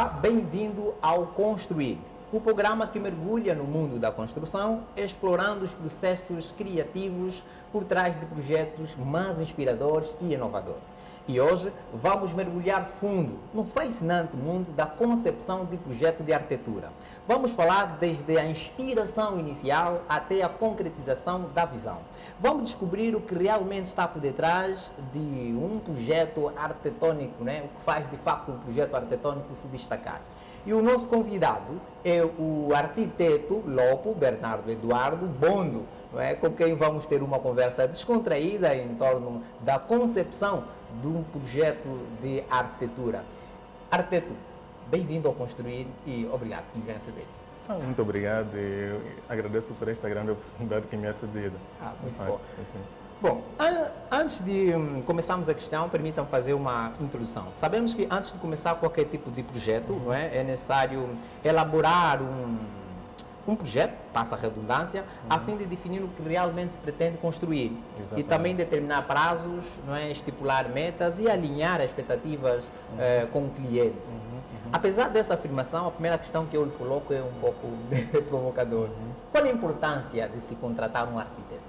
Olá, bem-vindo ao Construir, o programa que mergulha no mundo da construção, explorando os processos criativos por trás de projetos mais inspiradores e inovadores. E hoje vamos mergulhar fundo no fascinante mundo da concepção de projeto de arquitetura. Vamos falar desde a inspiração inicial até a concretização da visão. Vamos descobrir o que realmente está por detrás de um projeto arquitetônico, né? O que faz de facto um projeto arquitetônico se destacar. E o nosso convidado é o arquiteto Lopo Bernardo Eduardo Bondo, não é? Com quem vamos ter uma conversa descontraída em torno da concepção de um projeto de arquitetura. Arquiteto, bem-vindo ao Construir e obrigado por me receber. Muito obrigado e agradeço por esta grande oportunidade que me é cedida. Muito bom. Assim. Bom, antes de começarmos a questão, permitam-me fazer uma introdução. Sabemos que antes de começar qualquer tipo de projeto, não é necessário elaborar um projeto, passa a redundância, a fim de definir o que realmente se pretende construir. Exatamente. E também determinar prazos, não é, estipular metas e alinhar as expectativas com o cliente. Apesar dessa afirmação, a primeira questão que eu lhe coloco é um pouco provocadora. Qual a importância de se contratar um arquiteto?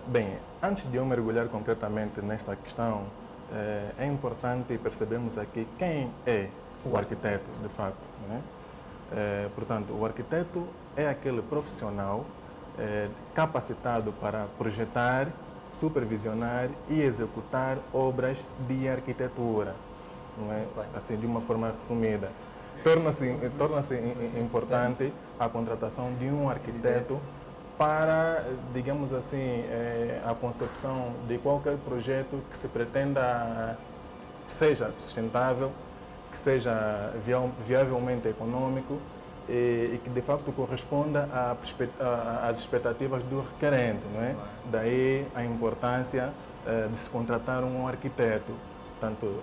Bem, antes de eu mergulhar concretamente nesta questão, é importante percebermos aqui quem é o arquiteto, de facto. Né? Portanto, o arquiteto é aquele profissional capacitado para projetar, supervisionar e executar obras de arquitetura. Não é? Assim, de uma forma resumida. Torna-se importante a contratação de um arquiteto para, digamos assim, a concepção de qualquer projeto que se pretenda que seja sustentável, que seja viavelmente econômico e que de facto corresponda às expectativas do requerente, não é? Daí a importância de se contratar um arquiteto. Portanto,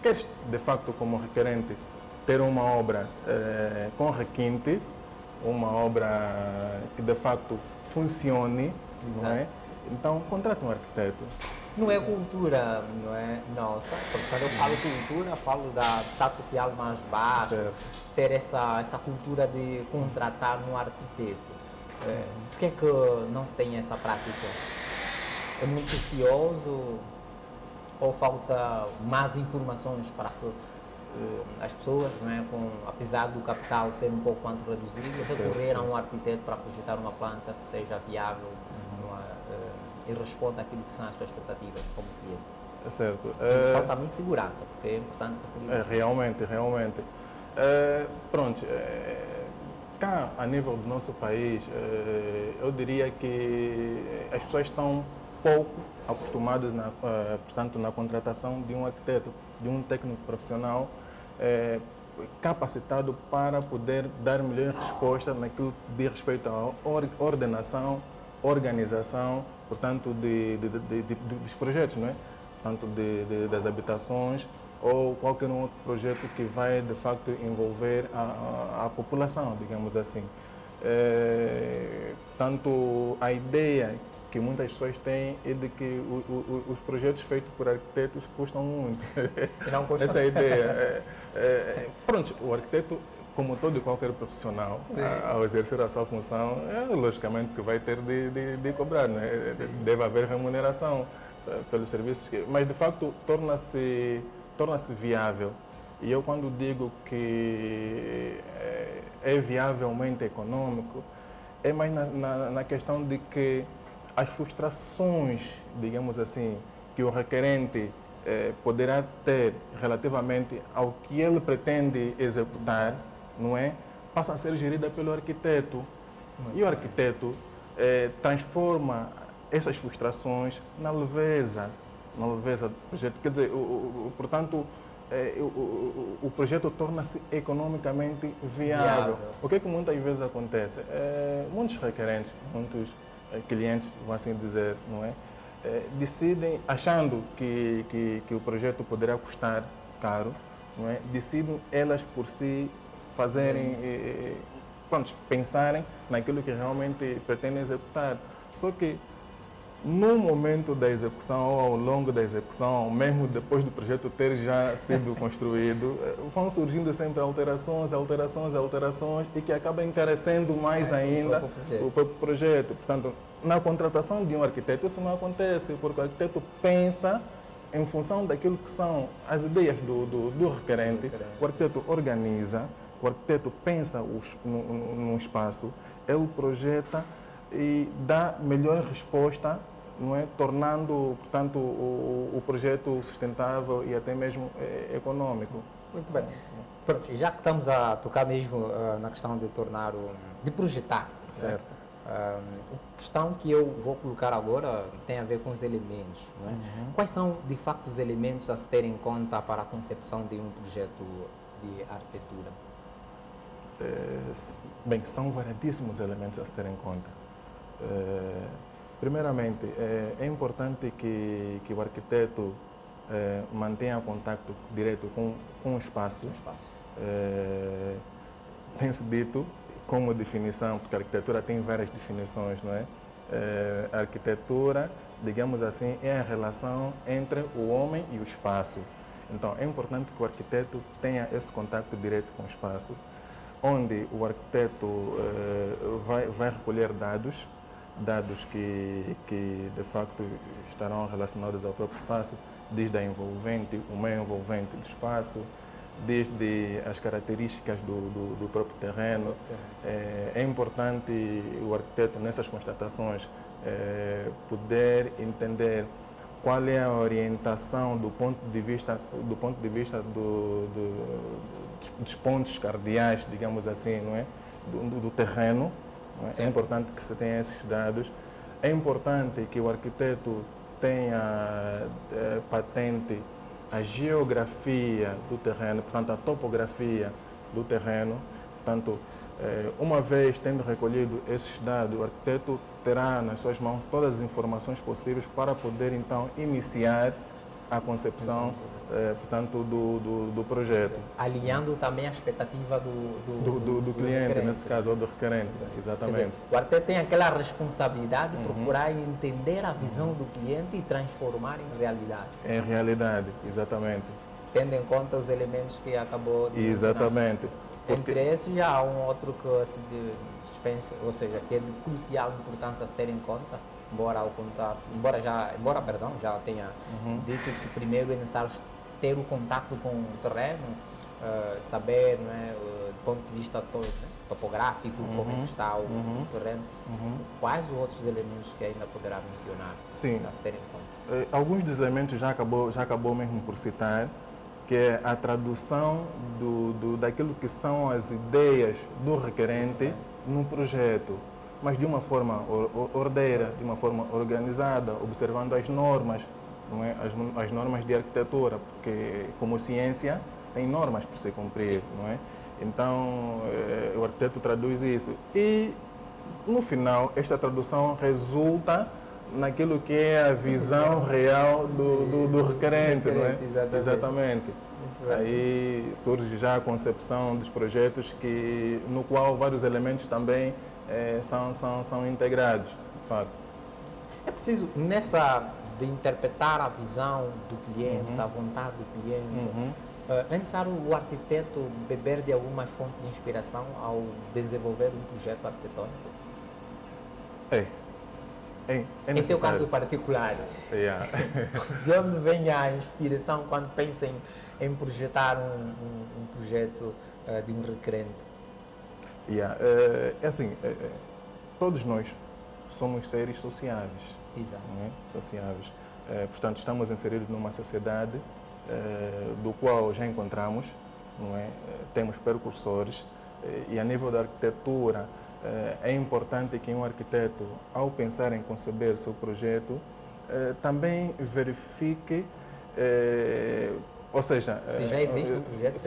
quer de facto como requerente ter uma obra com requinte, uma obra que de facto funcione, não é? Então, contrate um arquiteto. Não é cultura, não é nossa. Quando eu falo cultura, falo do status social mais baixo, certo. Ter essa cultura de contratar um arquiteto. Por que é que não se tem essa prática? É muito custoso ou falta mais informações para que as pessoas, não é, apesar do capital ser um pouco quanto reduzido, recorrer a um arquiteto para projetar uma planta que seja viável e responda àquilo que são as suas expectativas como cliente? É certo. Falta também segurança, porque é importante referir isso. Realmente. Pronto, cá a nível do nosso país, eu diria que as pessoas estão pouco acostumadas portanto, na contratação de um arquiteto, de um técnico profissional capacitado para poder dar melhor resposta naquilo que diz respeito à ordenação, organização, portanto, dos projetos, não é? Portanto, das habitações ou qualquer outro projeto que vai, de facto, envolver a população, digamos assim. Tanto a ideia que muitas pessoas têm é de que os projetos feitos por arquitetos custam muito. Não custa. Essa é a ideia. Pronto, o arquiteto, como todo e qualquer profissional, ao exercer a sua função, logicamente que vai ter de cobrar, né? Deve haver remuneração pelos serviços, mas de facto torna-se viável. E eu quando digo que é viavelmente econômico, é mais na questão de que as frustrações, digamos assim, que o requerente poderá ter relativamente ao que ele pretende executar, não é? Passa a ser gerida pelo arquiteto. E o arquiteto transforma essas frustrações na leveza do projeto. Quer dizer, portanto, o projeto torna-se economicamente viável. O que é que muitas vezes acontece? Muitos requerentes, muitos clientes, vão assim dizer, não é? Decidem, achando que o projeto poderá custar caro, não é? Decidem elas por si fazerem, pensarem naquilo que realmente pretendem executar. Só que no momento da execução ou ao longo da execução, mesmo depois do projeto ter já sido construído, vão surgindo sempre alterações e que acabam encarecendo mais ainda o próprio projeto. Portanto, na contratação de um arquiteto, isso não acontece, porque o arquiteto pensa em função daquilo que são as ideias do requerente, o arquiteto organiza, o arquiteto pensa no espaço, ele projeta e dá melhor resposta, não é? Tornando, portanto, o projeto sustentável e até mesmo econômico. Muito bem. Pronto, e já que estamos a tocar mesmo na questão de de projetar, certo? A questão que eu vou colocar agora tem a ver com os elementos, não é? Quais são, de facto, os elementos a se ter em conta para a concepção de um projeto de arquitetura? Bem, são variedíssimos elementos a se ter em conta. Primeiramente, é importante que o arquiteto mantenha contato direto com o espaço. Tem-se dito como definição, porque a arquitetura tem várias definições, não é? A arquitetura, digamos assim, é a relação entre o homem e o espaço. Então, é importante que o arquiteto tenha esse contato direto com o espaço, onde o arquiteto vai recolher dados que de facto estarão relacionados ao próprio espaço, desde a envolvente, o meio envolvente do espaço, desde as características do próprio terreno. É importante o arquiteto, nessas constatações, poder entender qual é a orientação do ponto de vista dos pontos cardeais, digamos assim, não é? do terreno. Não é? É importante que se tenha esses dados. É importante que o arquiteto tenha patente a geografia do terreno, portanto, a topografia do terreno. Portanto, uma vez tendo recolhido esses dados, o arquiteto terá nas suas mãos todas as informações possíveis para poder, então, iniciar a concepção, portanto, do projeto. Alinhando também a expectativa do cliente, nesse caso, ou do requerente, exatamente. Quer dizer, o arquiteto tem aquela responsabilidade de procurar entender a visão do cliente e transformar em realidade. Em realidade, exatamente. Tendo em conta os elementos que acabou de exatamente. Entre esses já há um outro que se dispensa, ou seja, que é de crucial importância a se ter em conta, já tenha dito que primeiro é necessário ter o contato com o terreno, saber, não é, do ponto de vista topográfico, como é que está o terreno. Quais os outros elementos que ainda poderá mencionar a se ter em conta? Alguns dos elementos já acabou mesmo por citar, que é a tradução daquilo que são as ideias do requerente no projeto, mas de uma forma ordeira, de uma forma organizada, observando as normas, não é? As normas de arquitetura, porque como ciência tem normas por se cumprir, não é? Então, o arquiteto traduz isso e, no final, esta tradução resulta naquilo que é a visão real do requerente, não é? Exatamente. Aí surge já a concepção dos projetos no qual vários elementos também são integrados, de fato. É preciso, de interpretar a visão do cliente, a vontade do cliente, é necessário o arquiteto beber de alguma fonte de inspiração ao desenvolver um projeto arquitetônico? É em seu caso particular, de onde vem a inspiração quando pensa em projetar um projeto de um requerente? É assim, todos nós somos seres sociáveis. Exato. Não é? Sociáveis. Portanto, estamos inseridos numa sociedade do qual já encontramos, não é? Temos percursores e a nível da arquitetura, é importante que um arquiteto, ao pensar em conceber o seu projeto, também verifique, ou seja... Se já existe um projeto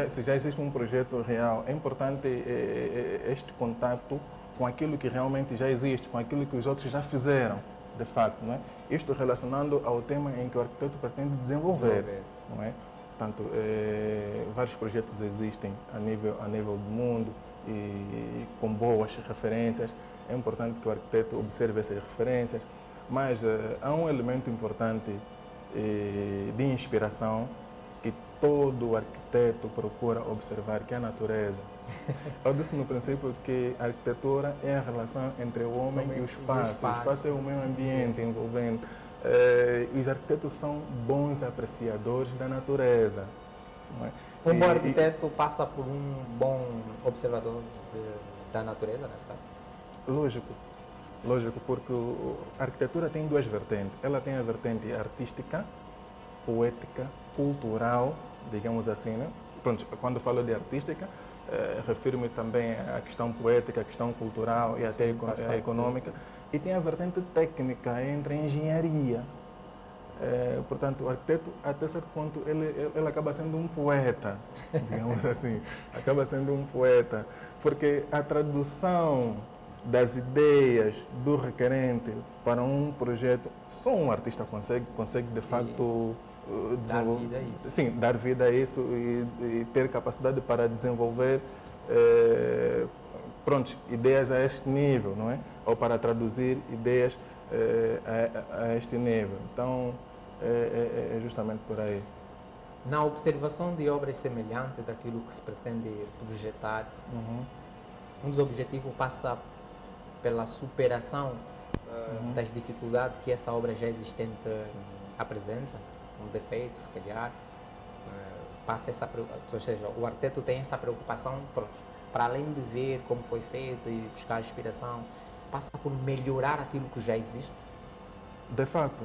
se já existe um projeto real, é importante este contato com aquilo que realmente já existe, com aquilo que os outros já fizeram, de facto, não é? Isto relacionando ao tema em que o arquiteto pretende desenvolver, não é? Portanto, vários projetos existem a nível do mundo, e com boas referências. É importante que o arquiteto observe essas referências. Mas há um elemento importante de inspiração que todo arquiteto procura observar, que é a natureza. Eu disse no princípio que a arquitetura é a relação entre o homem e o espaço. O espaço é o meio ambiente envolvente. E os arquitetos são bons apreciadores da natureza. Não é? Um bom arquiteto passa por um bom observador da natureza, nesse caso? Lógico, porque a arquitetura tem duas vertentes. Ela tem a vertente artística, poética, cultural, digamos assim, né? Pronto, quando falo de artística, refiro-me também à questão poética, à questão cultural e até a econômica. E tem a vertente técnica, entre engenharia. Portanto, o arquiteto, até certo ponto, ele acaba sendo um poeta, digamos assim. Acaba sendo um poeta, porque a tradução das ideias do requerente para um projeto, só um artista consegue de facto dar vida a isso. Sim, dar vida a isso e ter capacidade para desenvolver ideias a este nível, não é? Ou para traduzir ideias a este nível. Então, é justamente por aí. Na observação de obras semelhantes daquilo que se pretende projetar, um dos objetivos passa pela superação das dificuldades que essa obra já existente apresenta, um defeito, se calhar, passa essa preocupação, ou seja, o arquiteto tem essa preocupação, para além de ver como foi feito e buscar inspiração, passa por melhorar aquilo que já existe? De facto,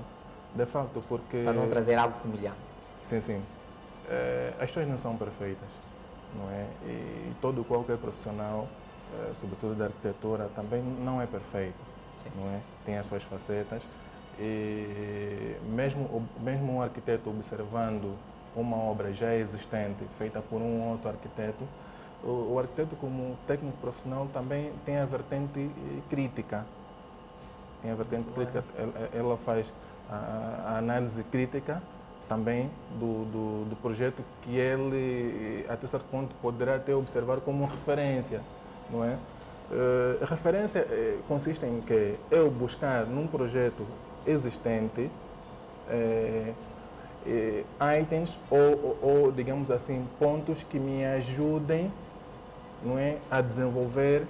porque... Para não trazer algo semelhante. Sim. As coisas não são perfeitas, não é? E qualquer profissional, sobretudo da arquitetura, também não é perfeito, Sim. não é? Tem as suas facetas e mesmo um arquiteto observando uma obra já existente, feita por um outro arquiteto, o arquiteto como técnico profissional também tem a vertente crítica. Ela faz a análise crítica também do projeto que ele, até certo ponto, poderá até observar como referência, não é? A referência consiste em que eu buscar num projeto existente itens ou, digamos assim, pontos que me ajudem, não é, a desenvolver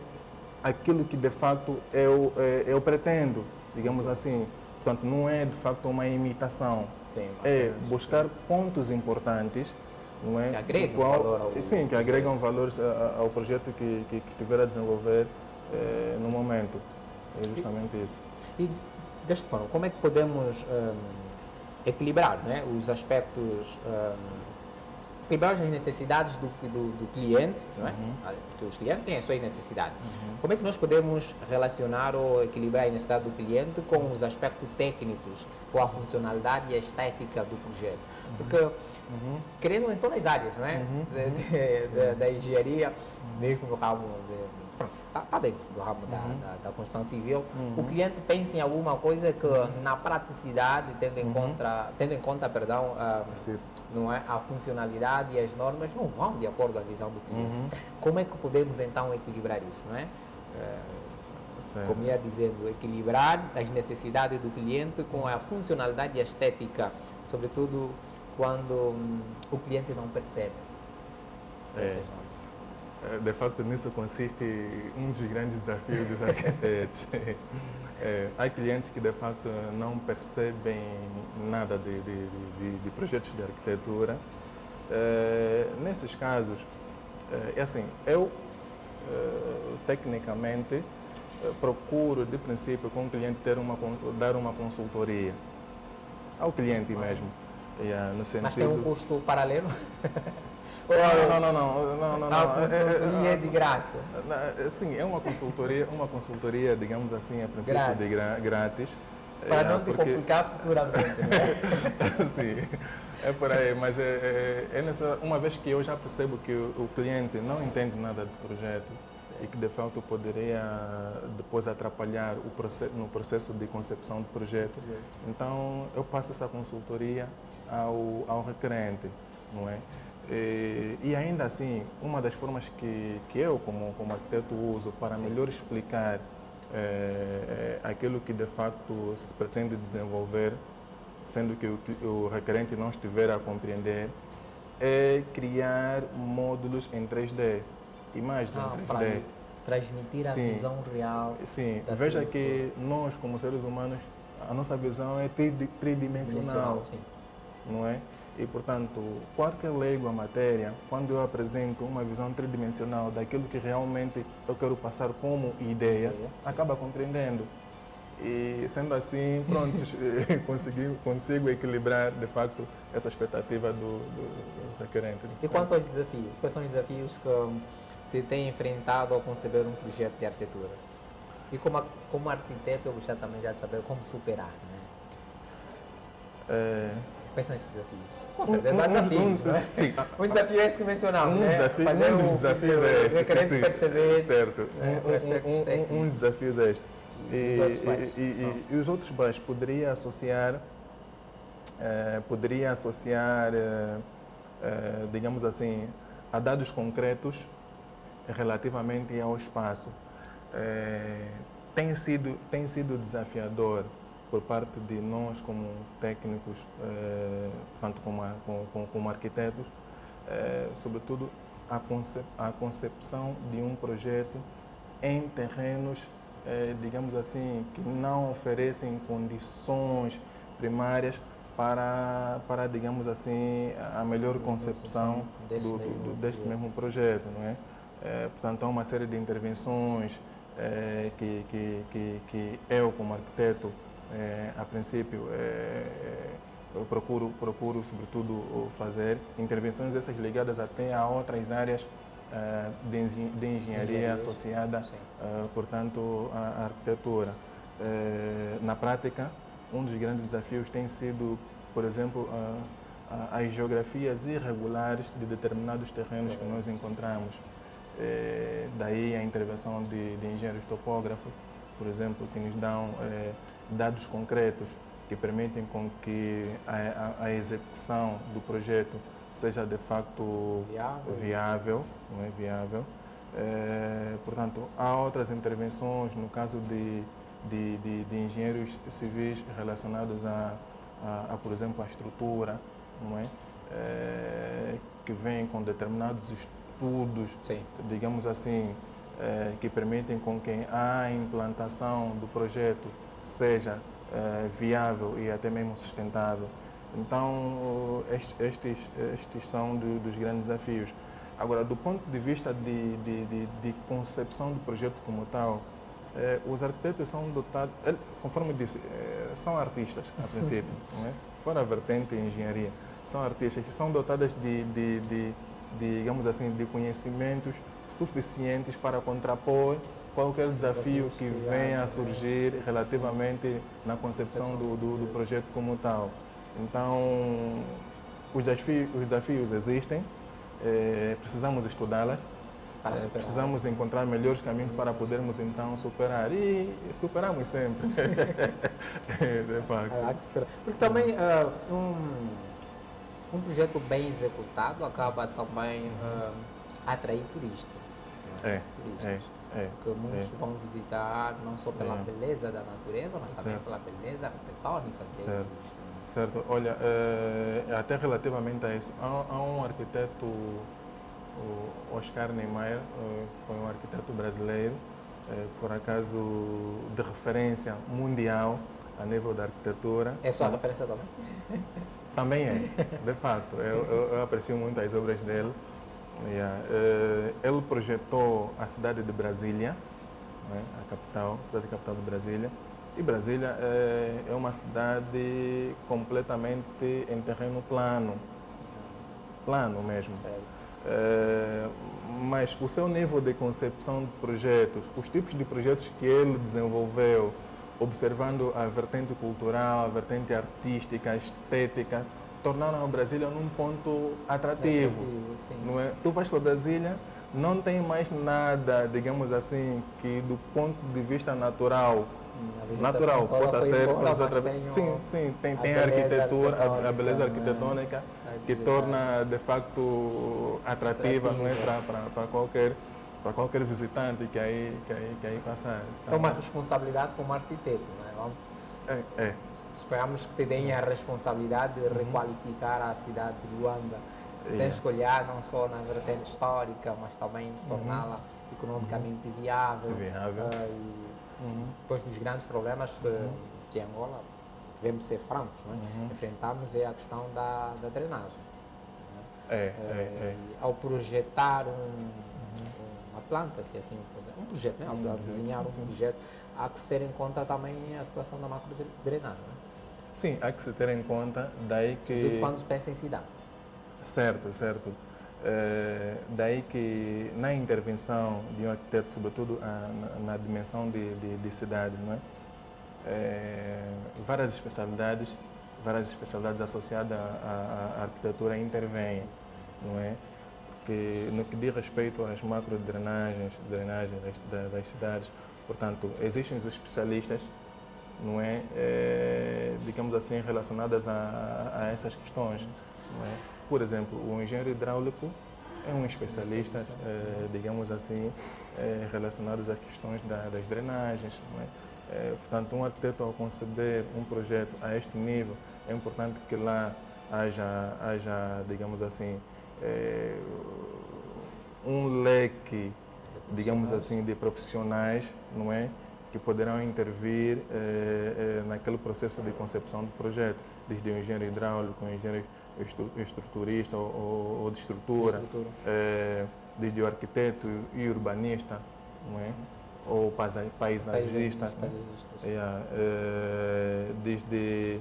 aquilo que de facto eu pretendo, digamos assim. Portanto, não é de facto uma imitação. Sim, é buscar pontos importantes, não é? Que agregam valor ao sim, que agregam valores ao projeto que estiver a desenvolver no momento. É justamente isso. E desta forma, como é que podemos equilibrar, né, os aspectos, equilibrar as necessidades do cliente, não é? Porque os clientes têm as suas necessidades. Como é que nós podemos relacionar ou equilibrar a necessidade do cliente com os aspectos técnicos, com a funcionalidade e a estética do projeto? Porque, querendo em todas as áreas, não é? Da engenharia, mesmo no ramo está dentro do ramo da construção civil, o cliente pensa em alguma coisa que na praticidade, tendo em conta, não é, a funcionalidade e as normas não vão de acordo com a visão do cliente. Como é que podemos então equilibrar isso, não é? Como ia dizendo, equilibrar as necessidades do cliente com a funcionalidade e a estética, sobretudo quando o cliente não percebe essas normas. De facto, nisso consiste um dos grandes desafios dos arquitetos. Há clientes que, de facto, não percebem nada de projetos de arquitetura. Nesses casos, é assim, eu, tecnicamente, procuro, de princípio, com o cliente dar uma consultoria ao cliente mesmo. No sentido... Mas tem um custo paralelo? Não. A consultoria é de graça? Sim, é uma consultoria, digamos assim, a princípio grátis. Para não te complicar futuramente, né? Sim, é por aí, mas uma vez que eu já percebo que o cliente não entende nada do projeto e que de fato poderia depois atrapalhar no processo de concepção do projeto, então eu passo essa consultoria ao requerente, não é? E ainda assim, uma das formas que eu, como arquiteto, uso para melhor explicar aquilo que de facto se pretende desenvolver, sendo que o requerente não estiver a compreender, é criar módulos em 3D, imagens em 3D. Para transmitir a Sim. visão real. Sim, da veja tudo. que nós, como seres humanos, a nossa visão é tridimensional, Sim. não é? E, portanto, qualquer leigo à matéria, quando eu apresento uma visão tridimensional daquilo que realmente eu quero passar como ideia, acaba compreendendo. E, sendo assim, pronto, consigo equilibrar, de facto, essa expectativa do requerente. E quanto aos desafios? Quais são os desafios que se tem enfrentado ao conceber um projeto de arquitetura? E como arquiteto, eu gostaria também já de saber como superar, né? Quais são esses desafios? Com certeza há desafios, não é? Sim. Um desafio é esse que mencionamos, né? Desafio, Fazer um desafio é este, requerente sim, perceber certo. aspectos técnicos. Um desafio é este. E os outros baixos E os outros baixos poderia associar, digamos assim, a dados concretos relativamente ao espaço. Tem sido desafiador por parte de nós como técnicos, portanto como arquitetos, sobretudo a concepção de um projeto em terrenos, digamos assim, que não oferecem condições primárias para digamos assim, a melhor concepção deste mesmo projeto, não é? Portanto, há uma série de intervenções que eu, como arquiteto, a princípio, eu procuro sobretudo fazer intervenções essas ligadas até a outras áreas de engenharia associada, portanto, à arquitetura. Na prática, um dos grandes desafios tem sido, por exemplo, as geografias irregulares de determinados terrenos que nós encontramos. Daí a intervenção de engenheiros topógrafos, por exemplo, que nos dão dados concretos que permitem com que a execução do projeto seja de facto viável, não é viável. Portanto, há outras intervenções, no caso de engenheiros civis relacionados por exemplo, à estrutura, não é? Que vêm com determinados estudos, Sim. digamos assim, que permitem com que a implantação do projeto seja viável e até mesmo sustentável. Então, estes são dos grandes desafios. Agora, do ponto de vista de concepção do projeto como tal, os arquitetos são dotados, conforme eu disse, são artistas, a princípio, não é? Fora a vertente de engenharia, são artistas e são dotadas digamos assim, de conhecimentos suficientes para contrapor qualquer desafio que venha a surgir relativamente na concepção do projeto como tal. Então, os desafios existem, precisamos estudá-las, precisamos encontrar melhores caminhos para podermos então superar, e superamos sempre. De facto. Porque também um projeto bem executado acaba também a atrair turistas. Porque muitos vão visitar não só pela beleza da natureza, mas também pela beleza arquitetônica que existe. Certo. Olha, até relativamente a isso, há um arquiteto, o Oscar Niemeyer, foi um arquiteto brasileiro, por acaso de referência mundial a nível da arquitetura. É sua referência também? Também é, de facto. Eu aprecio muito as obras dele. Ele projetou a cidade de Brasília, né, a cidade capital de Brasília. E Brasília é uma cidade completamente em terreno plano mesmo. Mas o seu nível de concepção de projetos, os tipos de projetos que ele desenvolveu, observando a vertente cultural, a vertente artística, a estética, tornaram a Brasília num ponto atrativo. Não é? Tu vais para Brasília, não tem mais nada, digamos assim, que do ponto de vista natural possa ser. Sim, tem a arquitetura, a beleza arquitetônica que torna de facto atrativa, não é? para para qualquer visitante que aí passar. É uma responsabilidade como arquiteto, não é? É. Esperamos que te deem a responsabilidade de requalificar a cidade de Luanda. Tens que olhar não só na vertente histórica, mas também torná-la economicamente viável. E depois dos grandes problemas que Angola, devemos ser francos, não é? Enfrentamos é a questão da drenagem. Ao projetar uma planta, se assim, um projeto, né? Ao desenhar um projeto, há que se ter em conta também a situação da macro-drenagem. Né? Sim, há que se ter em conta, daí que... Tudo quando pensa em cidade. Certo. Daí que na intervenção de um arquiteto, sobretudo na dimensão de cidade, não é? Várias especialidades associadas à arquitetura intervêm, não é? Porque no que diz respeito às macro-drenagens das cidades, portanto, existem os especialistas, não é? Digamos assim, relacionadas a essas questões, não é? Por exemplo, o engenheiro hidráulico é um especialista, digamos assim, relacionados às questões das drenagens, não é? Portanto, um arquiteto, ao conceber um projeto a este nível, é importante que lá haja digamos assim, um leque, digamos assim, de profissionais, não é? Que poderão intervir naquele processo de concepção do projeto, desde o engenheiro hidráulico, o engenheiro estruturista ou de estrutura, desde o arquiteto e urbanista, não é? Ou paisagista, desde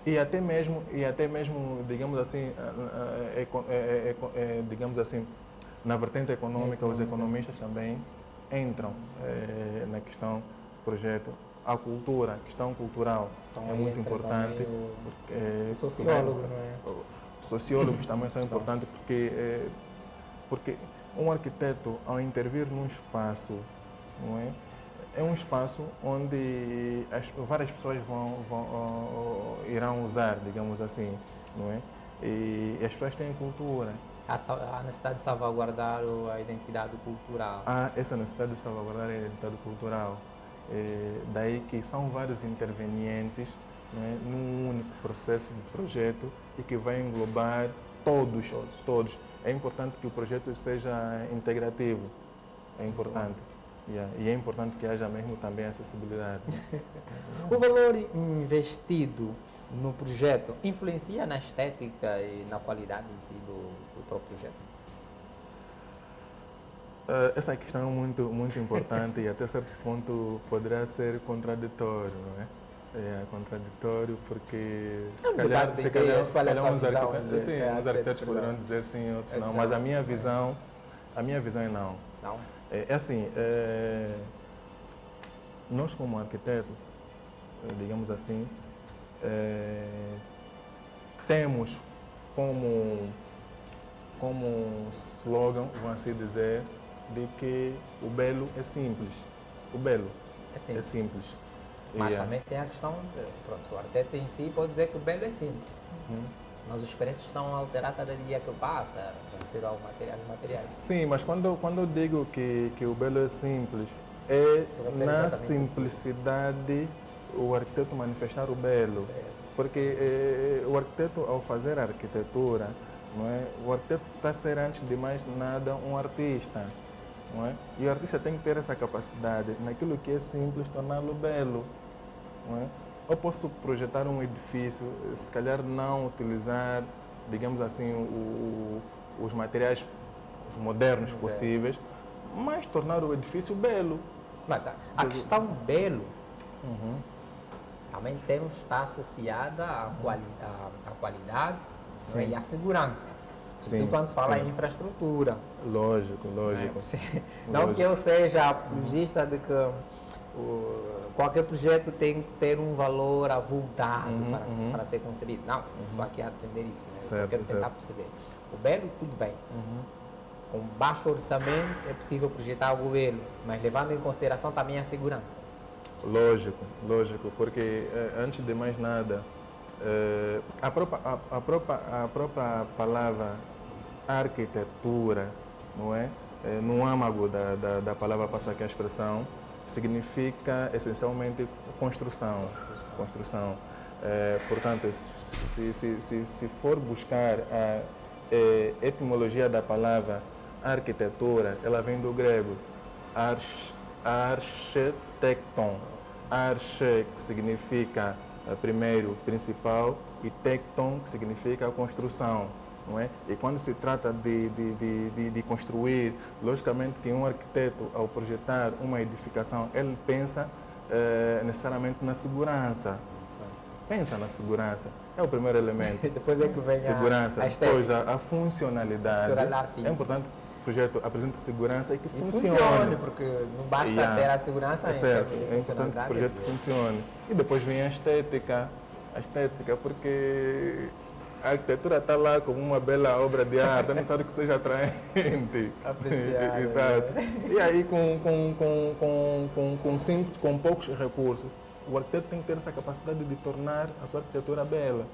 e até mesmo digamos assim na vertente econômica, os economistas também entram na questão do projeto. A cultura, a questão cultural então, é muito importante. O sociólogo, não é? Os sociólogos também são importantes porque um arquiteto, ao intervir num espaço, não é? É um espaço onde várias pessoas irão usar, digamos assim, não é? E as pessoas têm cultura. Há necessidade de salvaguardar a identidade cultural. Há essa necessidade de salvaguardar a identidade cultural. Daí que são vários intervenientes, não é? Num único processo de projeto e que vai englobar todos. É importante que o projeto seja integrativo. É importante. E é importante que haja mesmo também acessibilidade. O valor investido no projeto influencia na estética e na qualidade em si do próprio projeto? Essa questão é muito importante e até certo ponto poderá ser contraditório, não é? É contraditório porque se calhar uns arquitetos poderão dizer sim, outros não, mas a minha visão é não. Não? É assim, nós como arquiteto, digamos assim, temos como slogan, vamos assim dizer, de que o belo é simples. O belo é simples. Mas também tem a questão o arquiteto em si pode dizer que o belo é simples. Mas os preços estão a alterar cada dia que passa, refiro aos materiais. Sim, mas quando eu digo que o belo é simples, é na simplicidade o arquiteto manifestar o belo. Porque o arquiteto, ao fazer a arquitetura, não é? O arquiteto está a ser, antes de mais nada, um artista. Não é? E o artista tem que ter essa capacidade, naquilo que é simples, torná-lo belo. Não é? Eu posso projetar um edifício, se calhar não utilizar, digamos assim, os materiais modernos possíveis, mas tornar o edifício belo. Mas a questão belo também está associada à qualidade e à segurança. Sim, quando se fala em infraestrutura. Lógico. Não que eu seja apologista de que qualquer projeto tem que ter um valor avultado para ser concebido. Não estou aqui a defender isso. Né? Eu quero tentar perceber. O belo, tudo bem. Com baixo orçamento é possível projetar algo belo, mas levando em consideração também a segurança. Lógico, porque antes de mais nada, a própria palavra arquitetura, não é? No âmago da palavra, passa aqui a expressão, significa essencialmente construção. Construção. Portanto, se for buscar a etimologia da palavra arquitetura, ela vem do grego architecton. Arche, que significa primeiro, principal, e tecton, que significa construção. Não é? E quando se trata de construir, logicamente que um arquiteto, ao projetar uma edificação, ele pensa necessariamente na segurança. Pensa na segurança. É o primeiro elemento. Depois é que vem segurança. Depois a funcionalidade. Sim. É importante que o projeto apresente segurança e que funcione. Porque não basta ter a segurança. É certo. É importante que o projeto funcione. E depois vem a estética. A estética, porque a arquitetura está lá como uma bela obra de arte, é necessário que seja atraente. Apreciado. Exato. E aí, com poucos recursos, o arquiteto tem que ter essa capacidade de tornar a sua arquitetura bela.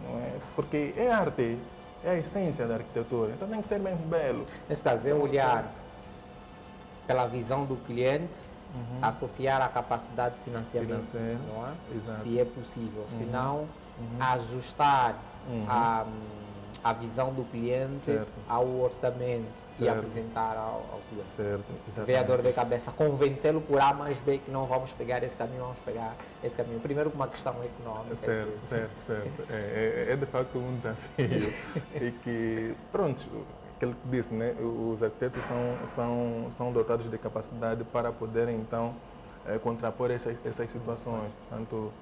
Não é? Porque é arte, é a essência da arquitetura, então tem que ser mesmo belo. Nesse caso, é olhar pela visão do cliente, associar a capacidade de financiamento, não é? Exato. Se é possível. Se não, ajustar a visão do cliente certo. ao orçamento certo. e apresentar ao cliente. Certo, Ver a dor de cabeça, convencê-lo por A mais B que não vamos pegar esse caminho, vamos pegar esse caminho. Primeiro com uma questão econômica. Certo. É de facto um desafio. E que, pronto, aquilo que disse, né? Os arquitetos são dotados de capacidade para poderem, então, contrapor essas situações. Portanto,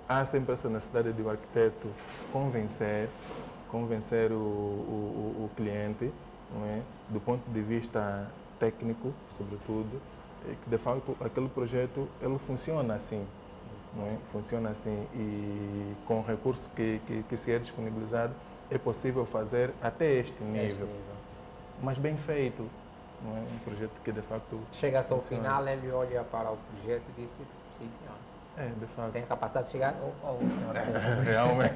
há sempre essa necessidade de o arquiteto convencer o cliente, não é? Do ponto de vista técnico, sobretudo, que de facto aquele projeto ele funciona assim, não é? Funciona assim e com o recurso que se é disponibilizado é possível fazer até este nível. Mas bem feito, não é? Um projeto que de facto chega-se ao final, ele olha para o projeto e diz: sim, senhor. De fato. Tem a capacidade de chegar, senhor. Realmente.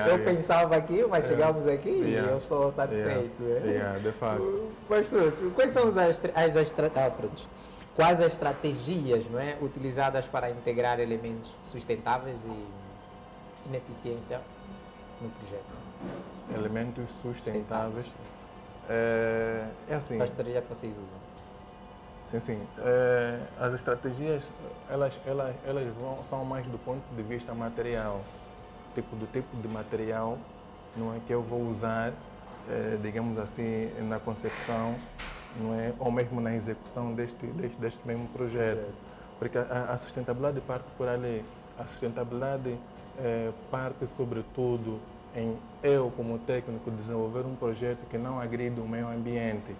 Eu pensava aqui, mas chegamos aqui e eu estou satisfeito. De fato. Mas pronto, quais são quais as estratégias, não é, utilizadas para integrar elementos sustentáveis e ineficiência no projeto? Elementos sustentáveis. É assim. Qual a estratégia que vocês usam? Sim. As estratégias, elas são mais do ponto de vista material. Do tipo de material, não é, que eu vou usar, digamos assim, na concepção, não é, ou mesmo na execução deste mesmo projeto. Porque a sustentabilidade parte por ali. A sustentabilidade parte, sobretudo, em eu, como técnico, desenvolver um projeto que não agride o meio ambiente.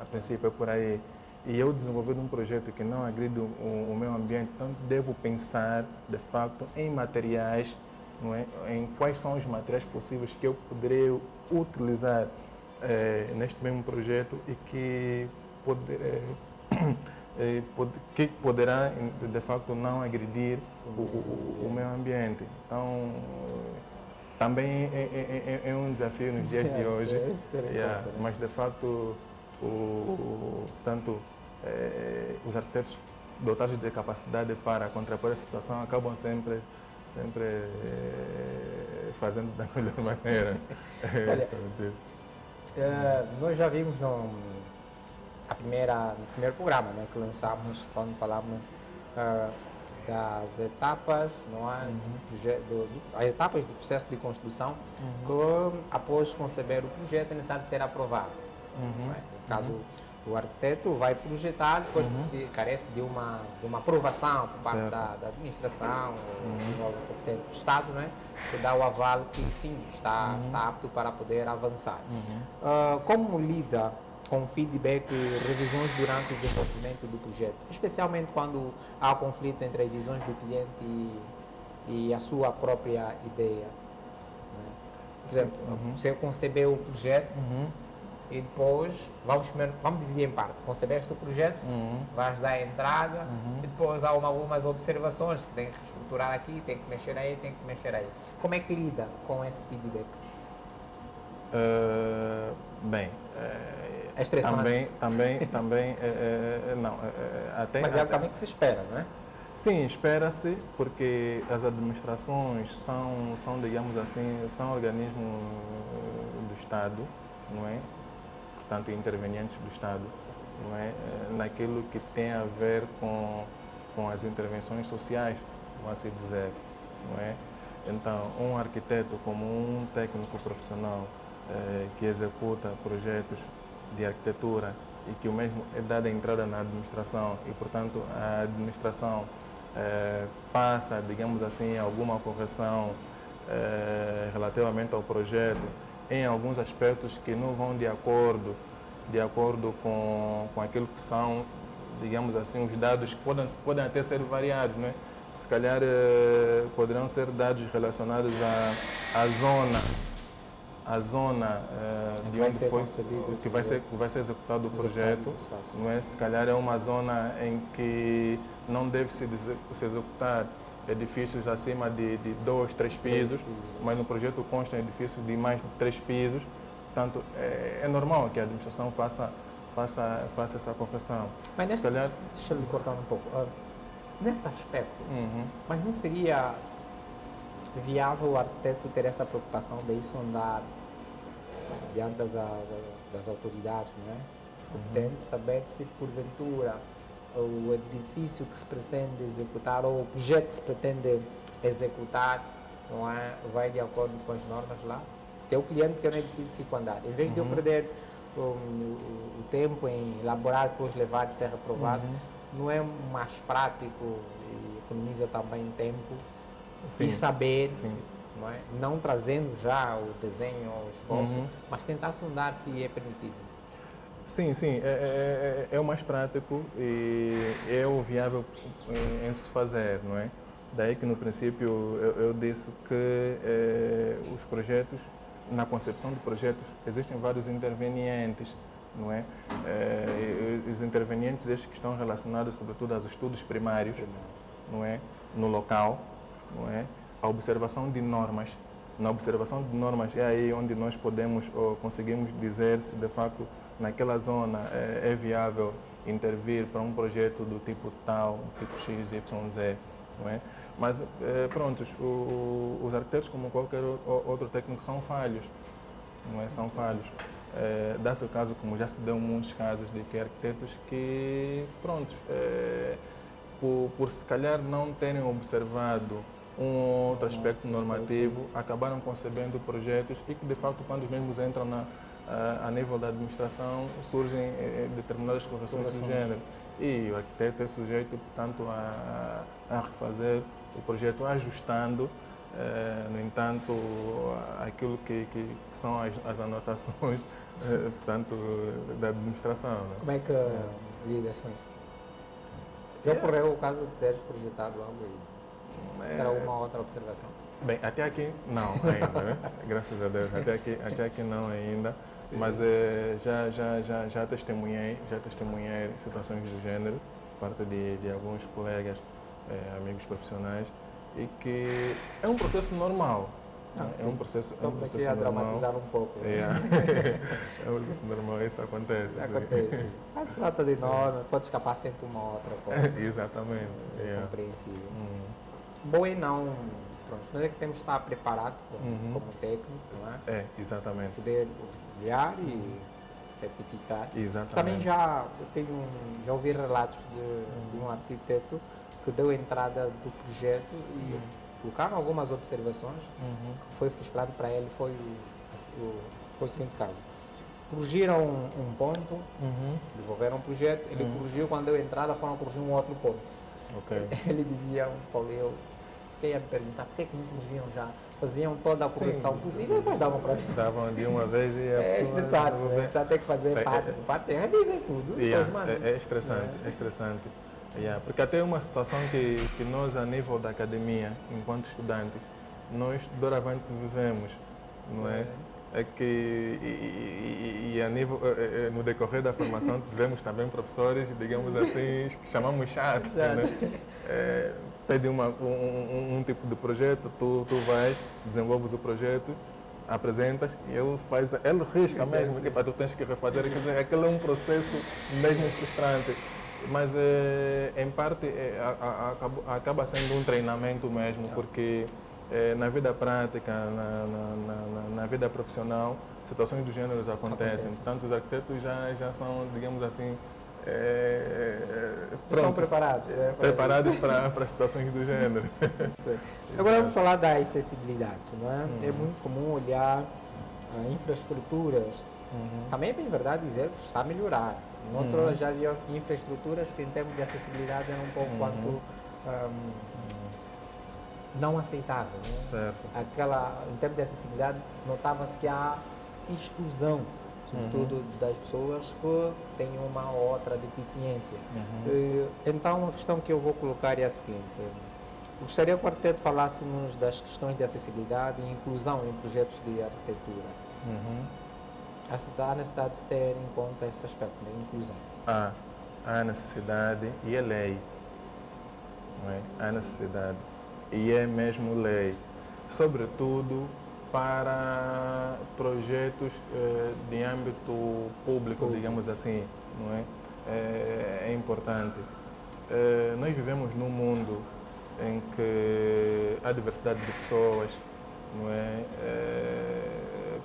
A princípio é por aí. E eu desenvolver um projeto que não agride o meio ambiente, então devo pensar, de facto, em materiais, não é? Em quais são os materiais possíveis que eu poderei utilizar neste mesmo projeto e que poderá, de facto, não agredir o meio ambiente. Então, também é um desafio nos dias de hoje, mas, de facto, portanto, os arquitetos dotados de capacidade para contrapor essa situação acabam sempre fazendo da melhor maneira. Nós já vimos no primeiro programa, né, que lançamos, quando falamos das etapas, não é, as etapas do processo de construção, que após conceber o projeto é necessário ser aprovado. Não é? Nesse caso, o arquiteto vai projetar, depois carece de uma aprovação por parte da administração, do Estado, não é? Que dá o aval que sim, está apto para poder avançar. Como lida com feedback e revisões durante o desenvolvimento do projeto, especialmente quando há conflito entre as visões do cliente e a sua própria ideia? Né? Por exemplo, você concebeu o projeto e depois vamos dividir em parte. Concebeste o projeto, vais dar a entrada e depois há algumas observações que tem que reestruturar aqui, tem que mexer aí. Como é que lida com esse feedback? Bem, É estressante. também, não, até... Mas é algo também que se espera, não é? Sim, espera-se, porque as administrações são, digamos assim, são organismos do Estado, não é? Portanto, intervenientes do Estado, não é? Naquilo que tem a ver com as intervenções sociais, vamos assim dizer, não é? Então, um arquiteto como um técnico profissional que executa projetos de arquitetura e que o mesmo é dada a entrada na administração e, portanto, a administração passa, digamos assim, alguma correção relativamente ao projeto em alguns aspectos que não vão de acordo com aquilo que são, digamos assim, os dados que podem até ser variados, né? Se calhar poderão ser dados relacionados à zona de onde foi que vai ser executado o projeto, não é? Se calhar é uma zona em que não deve se executar edifícios acima de 2, 3 pisos, mas no projeto constam edifícios de mais de 3 pisos. Portanto, é normal que a administração faça essa correção. Mas deixa eu lhe cortar um pouco. Nesse aspecto, mas não seria viável o arquiteto ter essa preocupação de ir sondar diante das autoridades, não é? Competentes, saber se porventura o edifício que se pretende executar ou o projeto que se pretende executar, não é, vai de acordo com as normas lá. Tem o cliente que é um edifício de 5 andares. Em vez de eu perder o tempo em elaborar, depois levar de ser reprovado, não é mais prático e economiza também tempo e saber, não é? Não trazendo já o desenho ou o esboço, mas tentar sondar se é permitido. Sim, é o mais prático e é o viável em se fazer, não é? Daí que no princípio eu disse que os projetos, na concepção de projetos, existem vários intervenientes, não é? Os intervenientes estes que estão relacionados sobretudo aos estudos primários, não é? No local, não é? A observação de normas. Na observação de normas é aí onde nós podemos ou conseguimos dizer se de facto naquela zona é viável intervir para um projeto do tipo tal, do tipo X, Y, Z, não é? Mas, pronto, os arquitetos, como qualquer outro técnico, são falhos, não é? São falhos. Dá-se o caso, como já se deu muitos casos, de que arquitetos que, pronto, por se calhar não terem observado um ou outro aspecto normativo, acabaram concebendo projetos e que, de facto, quando os mesmos entram a nível da administração, surgem determinadas correções do género. E o arquiteto é sujeito, portanto, a refazer o projeto, ajustando, no entanto, aquilo que são as anotações, portanto, da administração. Né? Como é que lida com isso? Já ocorreu o caso de teres projetado algo e ter alguma outra observação? Bem, até aqui não ainda, né? Graças a Deus, até aqui não ainda. Sim. Mas já testemunhei situações do gênero, parte de alguns colegas, amigos profissionais, e que é um processo normal. É um processo Estamos aqui a dramatizar um pouco. É um processo normal, isso acontece. Acontece. Mas se trata de normas, pode escapar sempre uma outra coisa. Exatamente. Compreensível. Bom e não... Pronto, nós é que temos que estar preparado como técnico, não é? Exatamente. Poder olhar e retificar. Exatamente. Também já já ouvi relatos de um arquiteto que deu entrada do projeto e colocaram algumas observações. Que foi frustrante para ele foi o seguinte caso. Corrigiram um ponto, devolveram um projeto, ele corrigiu, quando deu entrada foram corrigir um outro ponto. Okay. Ele dizia, Paulo, eu fiquei a me perguntar por que não corrigiam já? Faziam toda a correção possível e depois davam para mim. Davam de uma vez e a pessoa... estressante, você vai ter que fazer parte, revisem tudo. É estressante, é estressante. Porque até uma situação que nós, a nível da academia, enquanto estudantes, nós doravante vivemos, não é? É que a nível, no decorrer da formação tivemos também professores, digamos assim, que chamamos chatos, né? Pede um tipo de projeto, tu vais, desenvolves o projeto, apresentas e ele risca mesmo, que tu tens que refazer, quer dizer, aquele é um processo mesmo frustrante. Mas em parte acaba sendo um treinamento mesmo, porque na vida prática, na vida profissional, situações do gênero acontecem. Portanto, os arquitetos já são, digamos assim, Estão preparados. Preparados para situações do gênero. Agora vamos falar da acessibilidade, não é? É muito comum olhar infraestruturas. Também é bem verdade dizer que está a melhorar. Noutra já havia infraestruturas que em termos de acessibilidade eram um pouco quanto não aceitável. Né? Certo. Em termos de acessibilidade, notava-se que há exclusão, sobretudo das pessoas que têm uma ou outra deficiência. Então, a questão que eu vou colocar é a seguinte. Gostaria que o arquiteto falasse-nos das questões de acessibilidade e inclusão em projetos de arquitetura. Há necessidade de ter em conta esse aspecto da inclusão. Há necessidade e é lei. Não é? Há necessidade e é mesmo lei. Sobretudo para projetos de âmbito público, digamos assim. Não é? É importante. Nós vivemos num mundo em que há diversidade de pessoas, não é?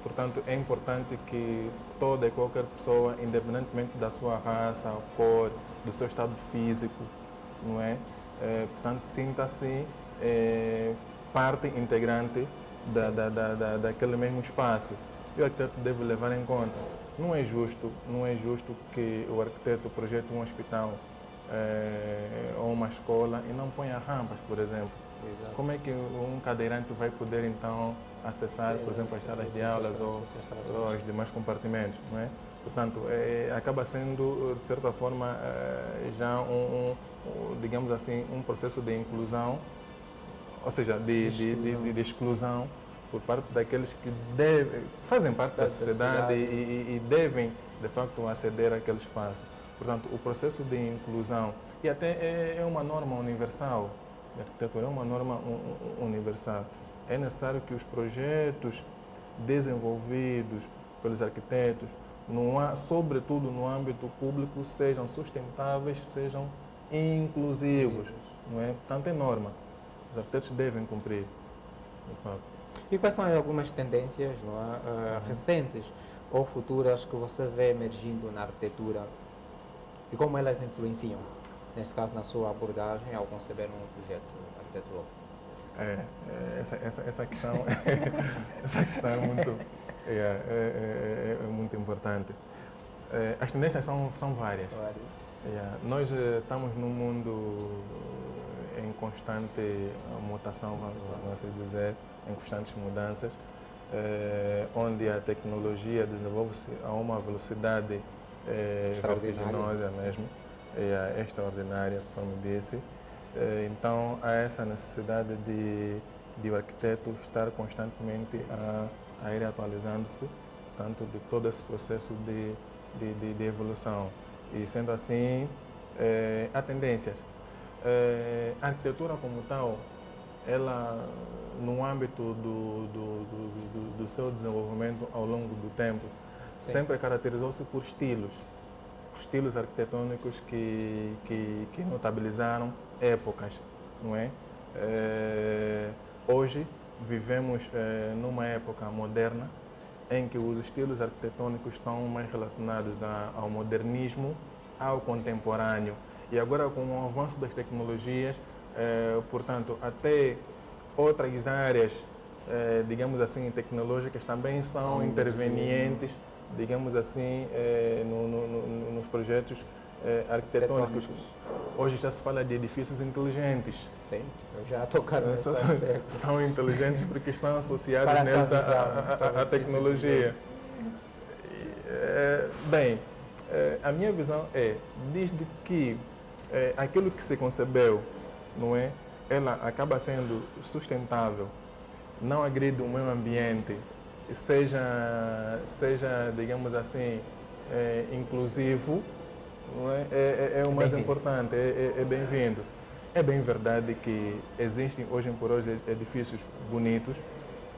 Portanto, é importante que toda e qualquer pessoa, independentemente da sua raça, cor, do seu estado físico, não é? Portanto, sinta-se parte integrante daquele mesmo espaço. E o arquiteto deve levar em conta. Não é justo que o arquiteto projete um hospital ou uma escola e não ponha rampas, por exemplo. Exato. Como é que um cadeirante vai poder, então, acessar, por exemplo, as salas de aulas ou os demais compartimentos, não é? Portanto, acaba sendo, de certa forma, já digamos assim, um processo de inclusão, ou seja, de exclusão por parte daqueles que fazem parte da sociedade e devem, de facto, aceder àquele espaço. Portanto, o processo de inclusão, e até é uma norma universal, a arquitetura é uma norma universal. É necessário que os projetos desenvolvidos pelos arquitetos, sobretudo no âmbito público, sejam sustentáveis, sejam inclusivos. Não é? Portanto, é norma. Os arquitetos devem cumprir, de fato. E quais são algumas tendências, não é, recentes ou futuras que você vê emergindo na arquitetura e como elas influenciam, nesse caso, na sua abordagem ao conceber um projeto arquitetural? Essa questão é muito importante. As tendências são várias. Nós estamos num mundo em constante mutação, vamos assim dizer, em constantes mudanças, onde a tecnologia desenvolve-se a uma velocidade vertiginosa mesmo, extraordinária, conforme disse. Então, há essa necessidade de o arquiteto estar constantemente a ir atualizando-se, tanto de todo esse processo de evolução. E, sendo assim, há tendências. A arquitetura como tal, ela, no âmbito do seu desenvolvimento ao longo do tempo, sempre caracterizou-se por estilos arquitetônicos que notabilizaram épocas, não é? Hoje vivemos numa época moderna em que os estilos arquitetônicos estão mais relacionados ao modernismo, ao contemporâneo. E agora, com o avanço das tecnologias, portanto, até outras áreas, digamos assim, tecnológicas também são intervenientes, digamos assim, nos projetos arquitetônicos. Hoje já se fala de edifícios inteligentes. Sim, eu já tocaram nesse aspecto. São inteligentes porque estão associados à tecnologia. Bem, a minha visão é, desde que aquilo que se concebeu, não é, ela acaba sendo sustentável, não agride o meio ambiente, seja digamos assim, inclusivo, não é o mais importante, é bem-vindo. É bem verdade que existem hoje por hoje edifícios bonitos,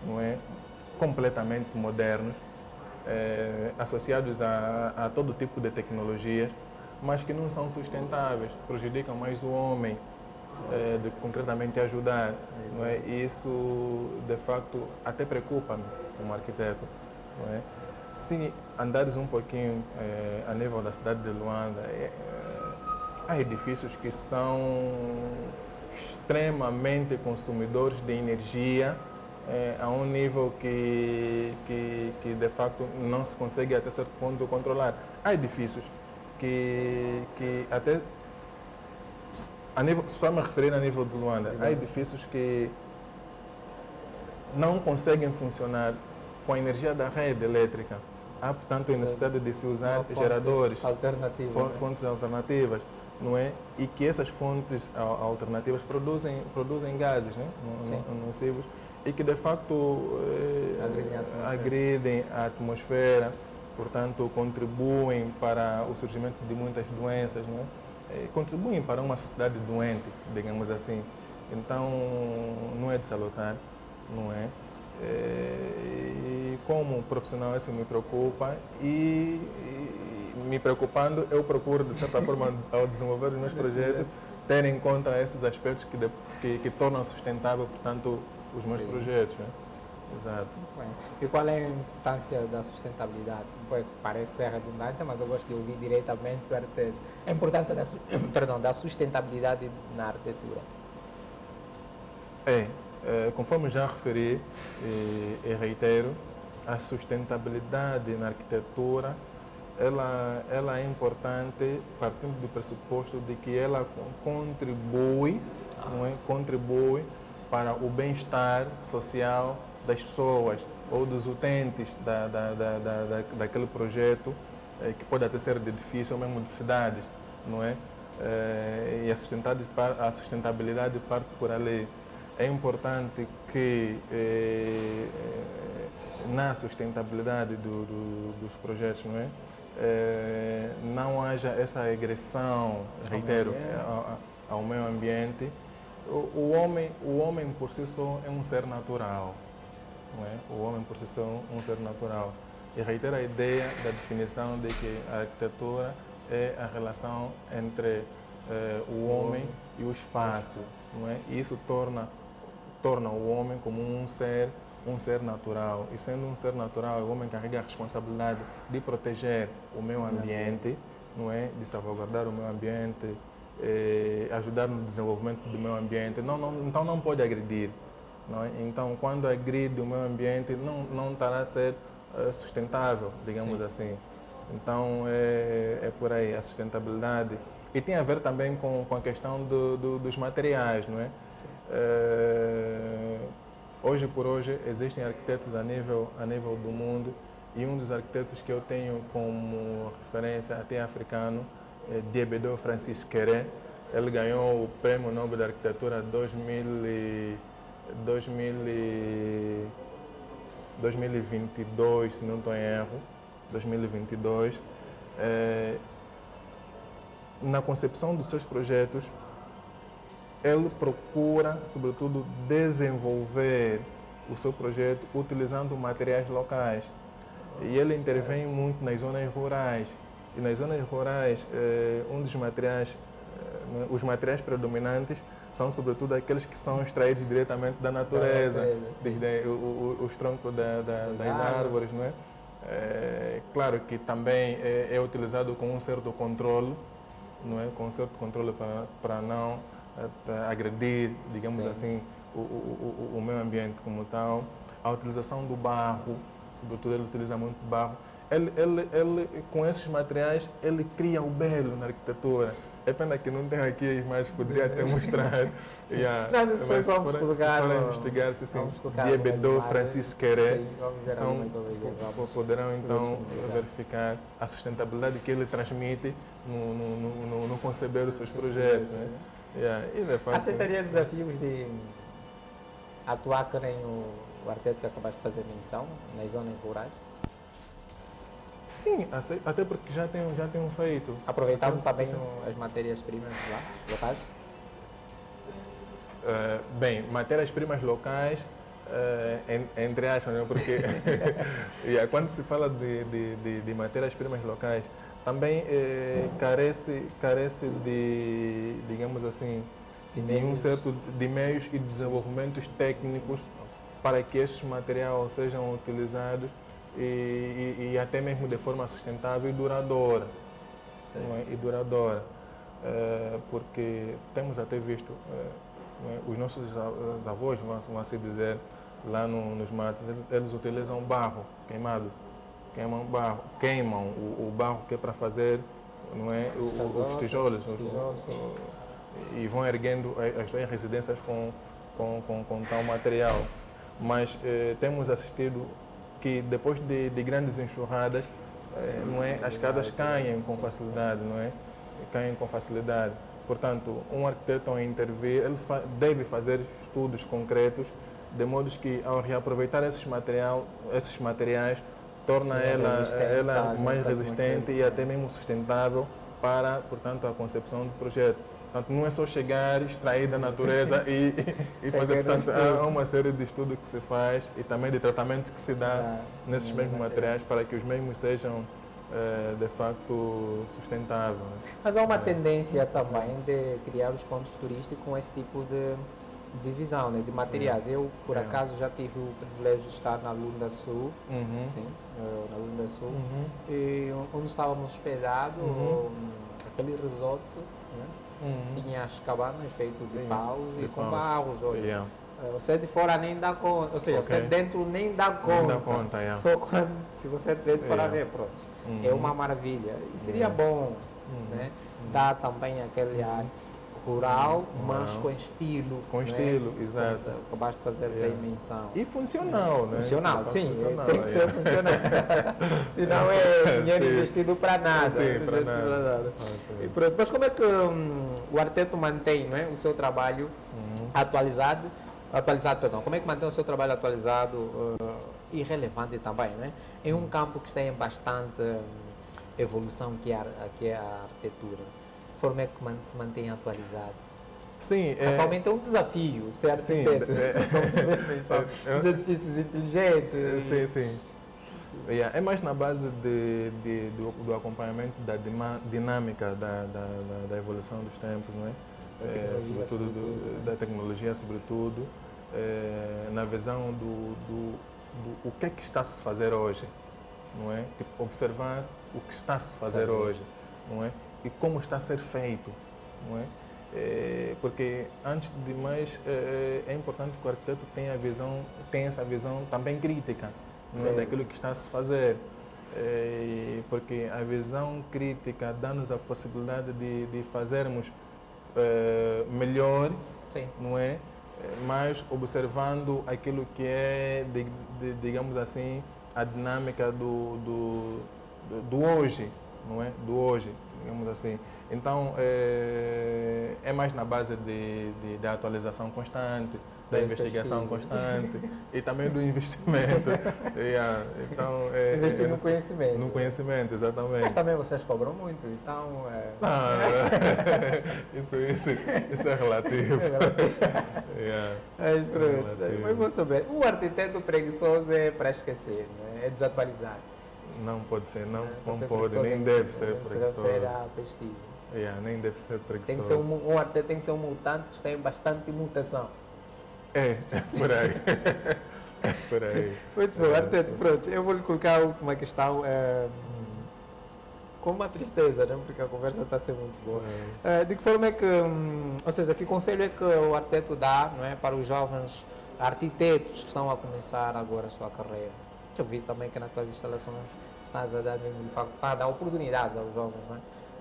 não é? completamente modernos, associados a todo tipo de tecnologias, mas que não são sustentáveis, prejudicam mais o homem do que concretamente ajudar. Não é? E isso, de facto, até preocupa-me como arquiteto. Não é? Se andares um pouquinho a nível da cidade de Luanda, há edifícios que são extremamente consumidores de energia, a um nível que de facto não se consegue até certo ponto controlar. Há edifícios que até, só me referir a nível de Luanda, há edifícios que não conseguem funcionar com a energia da rede elétrica. Há, portanto, a necessidade de se usar geradores, fontes alternativas, não é? E que essas fontes alternativas produzem gases, né? Nocivos, e que de facto agridem a atmosfera, portanto contribuem para o surgimento de muitas doenças, não é? Contribuem para uma sociedade doente, digamos assim. Então não é de salutar, não é? E como profissional isso me preocupa e me preocupando eu procuro de certa forma ao desenvolver os meus projetos ter em conta esses aspectos que tornam sustentável, portanto, os meus projetos, né? Exato. Muito bem. E qual é a importância da sustentabilidade? Pois parece ser redundância, mas eu gosto de ouvir diretamente do arquiteto. A importância da sustentabilidade na arquitetura. Conforme já referi e reitero, a sustentabilidade na arquitetura ela é importante partindo do pressuposto de que ela contribui, não é? Contribui para o bem-estar social das pessoas ou dos utentes daquele projeto, que pode até ser de edifício ou mesmo de cidades, não é? E a sustentabilidade parte por ali. É importante que na sustentabilidade dos projetos, não é? Não haja essa agressão, reitero, ao meio ambiente. O homem por si só é um ser natural, não é? O homem por si só é um ser natural. E reitero a ideia da definição de que a arquitetura é a relação entre o homem e o espaço, não é? E isso torna o homem como um ser natural. E sendo um ser natural, o homem carrega a responsabilidade de proteger o meio ambiente, não é? De salvaguardar o meio ambiente, ajudar no desenvolvimento do meio ambiente. Então não pode agredir. Não é? Então, quando agride o meio ambiente, não estará a ser sustentável, digamos assim. Então, é por aí a sustentabilidade. E tem a ver também com a questão dos materiais, não é? Hoje por hoje existem arquitetos a nível do mundo e um dos arquitetos que eu tenho como referência até africano é Diébédo Francis Kéré. Ele ganhou o Prêmio Nobel de Arquitetura 2022, se não estou em erro, 2022. Na concepção dos seus projetos, ele procura, sobretudo, desenvolver o seu projeto utilizando materiais locais. E ele intervém muito nas zonas rurais. E nas zonas rurais, um dos materiais, os materiais predominantes são, sobretudo, aqueles que são extraídos diretamente da natureza, desde os troncos das árvores, não é? Claro que também é utilizado com um certo controle, não é? Com um certo controle para não agredir, digamos assim, o meio ambiente como tal. A utilização do barro, sobretudo ele utiliza muito barro. Ele, com esses materiais, ele cria o belo na arquitetura. É pena que não tem aqui as imagens, poderia até mostrar. Vamos colocar. Se investigar, se assim, Diébédo Francis Kéré, poderão então verificar a sustentabilidade que ele transmite no conceber os seus projetos. Né? Aceitaria desafios de atuar que nem o arquiteto que acabaste de fazer menção, nas zonas rurais? Sim, até porque já tenho feito. Aproveitando também as matérias-primas lá, locais? Bem, matérias-primas locais, Entre aspas, né? Porque yeah, quando se fala de matérias-primas locais, também carece de, digamos assim, de um certo de meios e de desenvolvimentos técnicos para que estes materiais sejam utilizados e até mesmo de forma sustentável e duradoura. Não é? E duradoura. Porque temos até visto os nossos avós, vão assim dizer, lá nos matos, eles utilizam barro queimado, queimam o barro que é para fazer, não é, os tijolos, e vão erguendo as suas residências com tal material. Mas temos assistido que depois de grandes enxurradas, não é, as casas caem com facilidade, não é? Caem com facilidade. Portanto, um arquiteto ao intervir, ele deve fazer estudos concretos, de modo que ao reaproveitar esses materiais, torna ela mais resistente e até mesmo sustentável para, portanto, a concepção do projeto. Portanto, não é só chegar, extrair da natureza e fazer. Portanto, há uma série de estudos que se faz e também de tratamento que se dá nesses mesmos materiais para que os mesmos sejam de facto sustentáveis. Mas há uma tendência também de criar os pontos turísticos com esse tipo de visão, né, de materiais. Eu, por acaso, já tive o privilégio de estar na Lunda Sul, sim, na Lunda Sul, e onde estávamos hospedados, aquele resort, né, tinha as cabanas feitas de paus e com barros. Você de fora nem dá conta, ou seja, você de dentro nem dá conta. Só quando, se você estiver de fora ver, pronto. É uma maravilha. E seria bom, né, dar também aquele ar rural, mas com estilo. Com estilo, exato. Acabaste de fazer a dimensão. E funcional, né? Funcional, sim, tem que ser funcional. Senão é dinheiro investido para nada. Sim, para nada. E pronto. Mas como é que o arquiteto mantém, não é, o seu trabalho atualizado, como é que mantém o seu trabalho atualizado e relevante também, não é? Em um campo que está em bastante evolução, que é a arquitetura. De forma é que se mantém atualizado? Sim. Atualmente é um desafio ser arquiteto. Os edifícios inteligentes. Sim. É mais na base do acompanhamento da dinâmica da evolução dos tempos, não é? Sobretudo da tecnologia, sobretudo, na visão do o que é que está a se fazer hoje, não é? Tipo, observar o que está a se fazer hoje, não é? E como está a ser feito, não é? Porque, antes de mais, é importante que o arquiteto tenha essa visão também crítica, não é? Daquilo que está a se fazer. Porque a visão crítica dá-nos a possibilidade de fazermos melhor, não é? Mas observando aquilo que é, digamos assim, a dinâmica do hoje, não é? Do hoje, digamos assim. Então, é mais na base da atualização constante, da investigação constante e também do investimento. Então, investir no conhecimento. No conhecimento, exatamente. Mas também vocês cobram muito, então... Isso é relativo. Mas vamos saber, o arquiteto preguiçoso é para esquecer, não é? É desatualizado. Não pode ser, não pode, nem deve ser preguiçoso. Se refere à pesquisa. Nem deve ser preguiçoso. Tem que ser um arquiteto tem que ser um mutante que está em bastante mutação. É por aí. É por aí. Muito bom, arquiteto, pronto. Eu vou lhe colocar a última questão com uma tristeza, né? Porque a conversa está a ser muito boa. De que forma é que, ou seja, que conselho é que o arquiteto dá, não é, para os jovens arquitetos que estão a começar agora a sua carreira? Eu vi também que nas tuas instalações estás a dar mesmo, de facto, para dar oportunidades aos jovens, não é?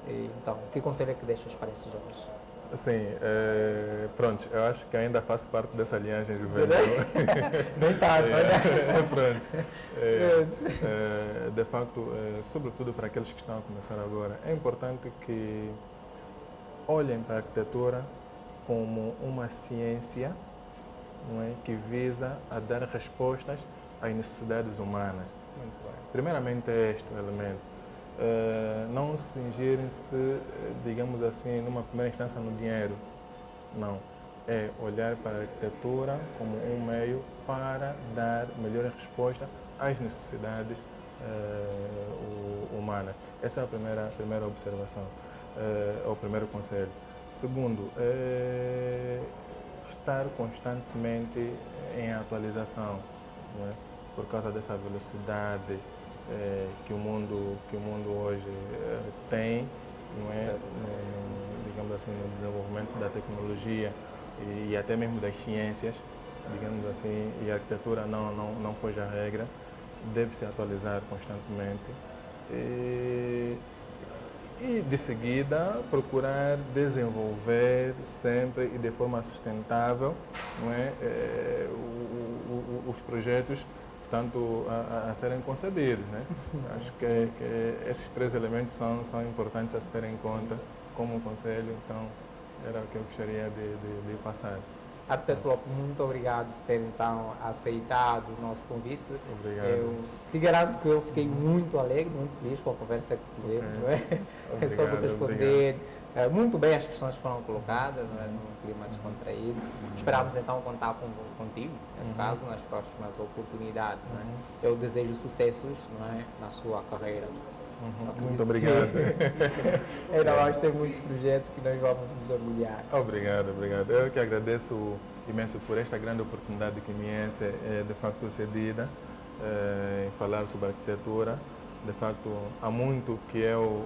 Então, que conselho é que deixas para esses jovens? Sim, pronto, eu acho que ainda faço parte dessa linhagem juvenil. Nem tanto, pronto. De facto, sobretudo para aqueles que estão a começar agora, é importante que olhem para a arquitetura como uma ciência, não é, que visa a dar respostas às necessidades humanas. Muito bem. Primeiramente é este o elemento. Não cingirem-se, digamos assim, numa primeira instância no dinheiro. Não. é olhar para a arquitetura como um meio para dar melhor resposta às necessidades humanas. Essa é a primeira observação, o primeiro conselho. Segundo, estar constantemente em atualização, não é? Por causa dessa velocidade que o mundo hoje tem, não é? Digamos assim, no desenvolvimento da tecnologia e até mesmo das ciências, digamos assim, e a arquitetura não foge à regra, deve se atualizar constantemente e de seguida procurar desenvolver sempre e de forma sustentável, não é? Os projetos, portanto, a serem concebidos, né? Acho que esses três elementos são importantes a se ter em conta como conselho, então era o que eu gostaria de passar. Arquiteto Lopes, muito obrigado por ter então aceitado o nosso convite. Obrigado. Eu te garanto que eu fiquei muito alegre, muito feliz com a conversa que tivemos, não é? Obrigado, Sobre responder muito bem as questões que foram colocadas, não é? Num clima descontraído. Esperamos então contar contigo, nesse caso, nas próximas oportunidades. Não é? Eu desejo sucessos, não é? Na sua carreira. Muito obrigado. Ainda mais tem muitos projetos que nós vamos nos orgulhar. Obrigado. Eu que agradeço imenso por esta grande oportunidade que me é de facto cedida em falar sobre arquitetura. De facto, há muito que eu,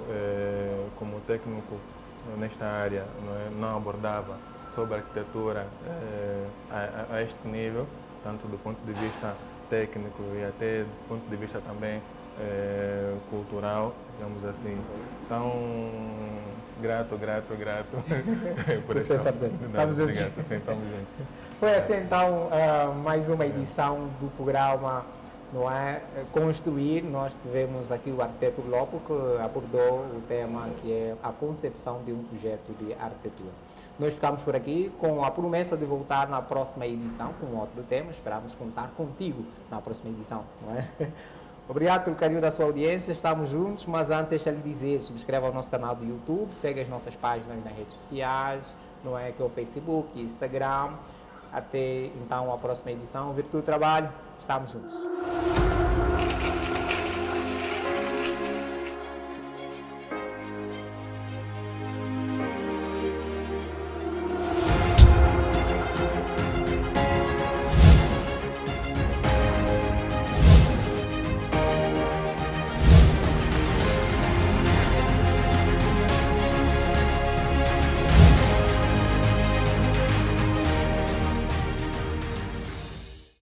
como técnico nesta área, não abordava sobre arquitetura a este nível, tanto do ponto de vista técnico e até do ponto de vista também cultural, digamos assim. Então, grato por Sucesso, estamos juntos. Estamos juntos. Foi assim então mais uma edição do programa, não é? Construir. Nós tivemos aqui o arquiteto Lopes, que abordou o tema que é a concepção de um projeto de arquitetura. Nós ficamos por aqui com a promessa de voltar na próxima edição com outro tema. Esperamos contar contigo na próxima edição, não é? Obrigado pelo carinho da sua audiência, estamos juntos, mas antes deixa lhe dizer, subscreva o nosso canal do YouTube, segue as nossas páginas nas redes sociais, não é, que é o Facebook, Instagram. Até então a próxima edição, Virtude do Trabalho, estamos juntos.